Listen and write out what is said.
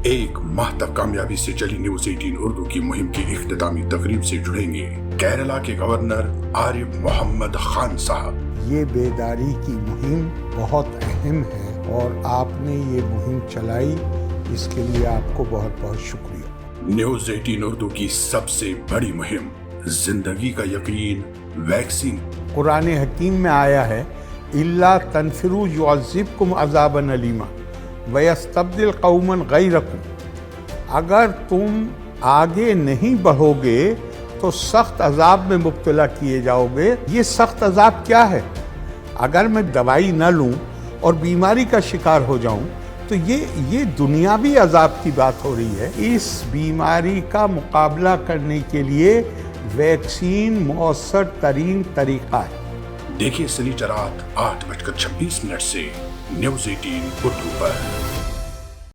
एक माह तक कामयाबी से चली न्यूज 18 उर्दू की मुहिम की इख्तितामी तकरीब से जुड़ेंगे केरला के गवर्नर आरिफ मोहम्मद खान साहब। ये बेदारी की मुहिम बहुत अहम है और आपने ये मुहिम चलाई, इसके लिए आपको बहुत बहुत शुक्रिया। न्यूज 18 उर्दू की सबसे बड़ी मुहिम जिंदगी का यकीन वैक्सीन। कुरान हकीम में आया है, इल्ला तनफिरू युअज़्ज़िबकुम अज़ाबन अलीमा वयस्तब्दिल कौमन गैरकुम। अगर तुम आगे नहीं बढ़ोगे तो सख्त अजाब में मुब्तला किए जाओगे। ये सख्त अजाब क्या है? अगर मैं दवाई न लूं और बीमारी का शिकार हो जाऊं तो ये दुनियावी अजाब की बात हो रही है। इस बीमारी का मुकाबला करने के लिए वैक्सीन मौसर तरीन तरीका है। देखिए शनिचर रात 8:26 से न्यूज 18 उर्दू पर।